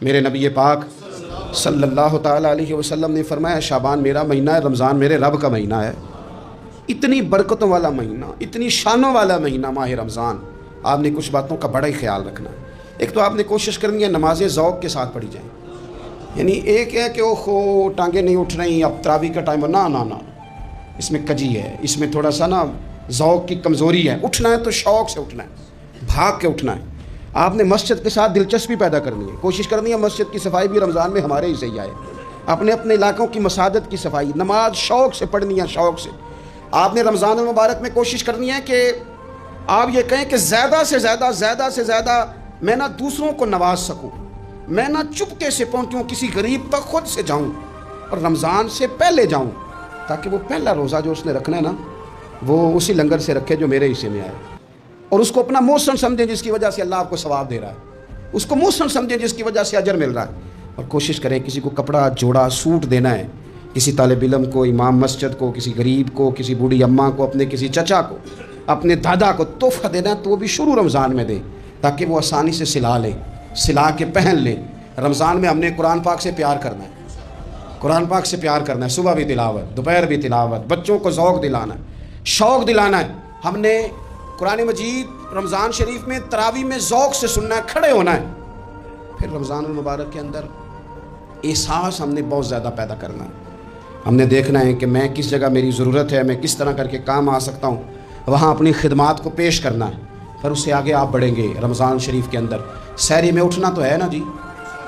میرے نبی پاک صلی اللہ تعالیٰ علیہ وسلم نے فرمایا شعبان میرا مہینہ ہے، رمضان میرے رب کا مہینہ ہے۔ اتنی برکتوں والا مہینہ، اتنی شانوں والا مہینہ ماہ رمضان، آپ نے کچھ باتوں کا بڑا ہی خیال رکھنا ہے۔ ایک تو آپ نے کوشش کرنی ہے نمازیں ذوق کے ساتھ پڑھی جائیں، یعنی ایک ہے کہ اوہ ٹانگیں نہیں اٹھ رہی اب تراویح کا ٹائم ہے، نہ اس میں کجی ہے، اس میں تھوڑا سا ذوق کی کمزوری ہے۔ اٹھنا ہے تو شوق سے اٹھنا ہے، بھاگ کے اٹھنا ہے۔ آپ نے مسجد کے ساتھ دلچسپی پیدا کرنی ہے، کوشش کرنی ہے مسجد کی صفائی بھی رمضان میں ہمارے ہی سے ہی آئے۔ اپنے علاقوں کی مساجد کی صفائی، نماز شوق سے پڑھنی ہے، شوق سے۔ آپ نے رمضان المبارک میں کوشش کرنی ہے کہ آپ یہ کہیں کہ زیادہ سے زیادہ میں دوسروں کو نواز سکوں، میں چپکے سے پہنچوں، کسی غریب تک خود سے جاؤں اور رمضان سے پہلے جاؤں، تاکہ وہ پہلا روزہ جو اس نے رکھنا ہے وہ اسی لنگر سے رکھے جو میرے حصے میں آئے، اور اس کو اپنا موسم سمجھیں جس کی وجہ سے اللہ آپ کو ثواب دے رہا ہے، اس کو موسم سمجھیں جس کی وجہ سے اجر مل رہا ہے۔ اور کوشش کریں کسی کو کپڑا جوڑا سوٹ دینا ہے، کسی طالب علم کو، امام مسجد کو، کسی غریب کو، کسی بوڑھی اماں کو، اپنے کسی چچا کو، اپنے دادا کو تحفہ دینا ہے تو وہ بھی شروع رمضان میں دے، تاکہ وہ آسانی سے سلا لیں، سلا کے پہن لیں۔ رمضان میں ہم نے قرآن پاک سے پیار کرنا ہے، قرآن پاک سے پیار کرنا ہے، صبح بھی تلاوت، دوپہر بھی تلاوت، بچوں کو ذوق دلانا ہے، شوق دلانا ہے۔ ہم نے قرآن مجید رمضان شریف میں تراویح میں ذوق سے سننا ہے، کھڑے ہونا ہے۔ پھر رمضان المبارک کے اندر احساس ہم نے بہت زیادہ پیدا کرنا ہے۔ ہم نے دیکھنا ہے کہ میں کس جگہ میری ضرورت ہے، میں کس طرح کر کے کام آ سکتا ہوں، وہاں اپنی خدمات کو پیش کرنا ہے۔ پھر اس سے آگے آپ بڑھیں گے۔ رمضان شریف کے اندر سحری میں اٹھنا تو ہے نا جی،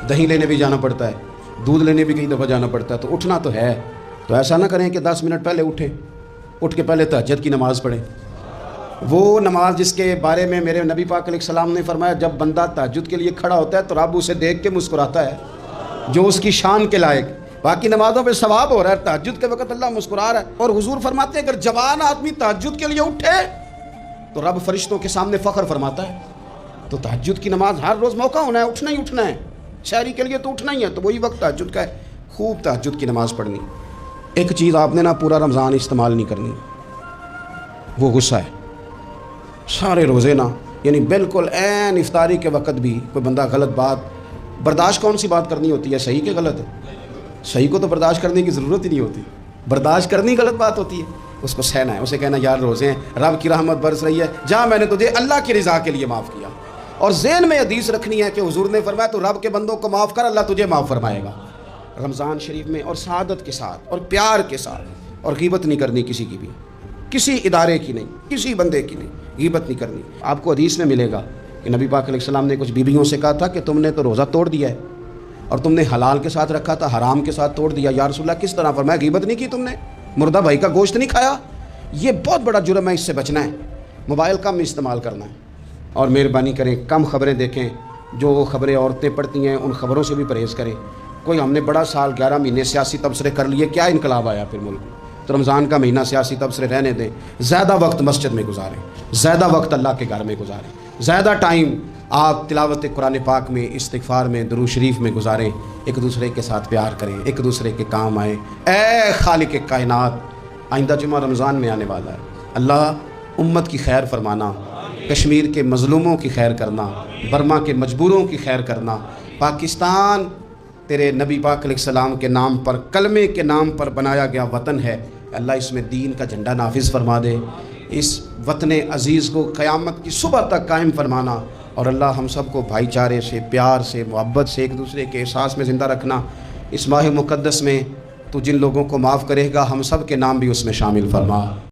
دہی لینے بھی جانا پڑتا ہے، دودھ لینے بھی کئی دفعہ جانا پڑتا ہے، تو اٹھنا تو ہے۔ تو ایسا نہ کریں کہ 10 منٹ پہلے اٹھیں، اٹھ کے پہلے تہجد کی نماز پڑھیں، وہ نماز جس کے بارے میں میرے نبی پاک علیہ السلام نے فرمایا جب بندہ تہجد کے لیے کھڑا ہوتا ہے تو رب اسے دیکھ کے مسکراتا ہے، جو اس کی شان کے لائق۔ باقی نمازوں پہ ثواب ہو رہا ہے، تہجد کے وقت اللہ مسکرا رہا ہے۔ اور حضور فرماتے ہیں اگر جوان آدمی تہجد کے لیے اٹھے تو رب فرشتوں کے سامنے فخر فرماتا ہے۔ تو تہجد کی نماز ہر روز موقع ہونا ہے، اٹھنا ہی اٹھنا ہے، شہری کے لیے تو اٹھنا ہی ہے، تو وہی وقت تہجد کا ہے، خوب تہجد کی نماز پڑھنی۔ ایک چیز آپ نے پورا رمضان استعمال نہیں کرنی، وہ غصہ ہے۔ سارے روزے یعنی بالکل عین افطاری کے وقت بھی کوئی بندہ غلط بات، برداشت کون سی بات کرنی ہوتی ہے، صحیح کہ غلط ہے؟ صحیح کو تو برداشت کرنے کی ضرورت ہی نہیں ہوتی، برداشت کرنی غلط بات ہوتی ہے، اس کو سہنا ہے، اسے کہنا یار روزے ہیں، رب کی رحمت برس رہی ہے، جہاں میں نے تجھے اللہ کی رضا کے لیے معاف کیا۔ اور ذہن میں حدیث رکھنی ہے کہ حضور نے فرمایا تو رب کے بندوں کو معاف کر، اللہ تجھے معاف فرمائے گا۔ رمضان شریف میں اور سعادت کے ساتھ اور پیار کے ساتھ، اور غیبت نہیں کرنی کسی کی بھی، کسی ادارے کی نہیں، کسی بندے کی نہیں، غیبت نہیں کرنی۔ آپ کو حدیث میں ملے گا کہ نبی پاک علیہ السلام نے کچھ بیویوں سے کہا تھا کہ تم نے تو روزہ توڑ دیا ہے اور تم نے حلال کے ساتھ رکھا تھا، حرام کے ساتھ توڑ دیا۔ یا رسول اللہ کس طرح؟ فرمایا غیبت نہیں کی تم نے، مردہ بھائی کا گوشت نہیں کھایا، یہ بہت بڑا جرم ہے، اس سے بچنا ہے۔ موبائل کم استعمال کرنا ہے، اور مہربانی کریں کم خبریں دیکھیں، جو خبریں عورتیں پڑھتی ہیں ان خبروں سے بھی پرہیز کریں۔ کوئی ہم نے بڑا سال 11 مہینے سیاسی تبصرے کر لیے، کیا انقلاب آیا پھر ملک میں؟ تو رمضان کا مہینہ سیاسی تبصرے رہنے دیں، زیادہ وقت مسجد میں گزاریں، زیادہ وقت اللہ کے گھر میں گزاریں، زیادہ ٹائم آپ تلاوت قرآن پاک میں، استغفار میں، درود شریف میں گزاریں، ایک دوسرے کے ساتھ پیار کریں، ایک دوسرے کے کام آئیں۔ اے خالق کائنات، آئندہ جمعہ رمضان میں آنے والا ہے، اللہ امت کی خیر فرمانا، کشمیر کے مظلوموں کی خیر کرنا، برما کے مجبوروں کی خیر کرنا، پاکستان تیرے نبی پاک علیہ السلام کے نام پر، کلمے کے نام پر بنایا گیا وطن ہے، اللہ اس میں دین کا جھنڈا نافذ فرما دے، اس وطن عزیز کو قیامت کی صبح تک قائم فرمانا، اور اللہ ہم سب کو بھائی چارے سے، پیار سے، محبت سے، ایک دوسرے کے احساس میں زندہ رکھنا۔ اس ماہ مقدس میں تو جن لوگوں کو معاف کرے گا ہم سب کے نام بھی اس میں شامل فرما۔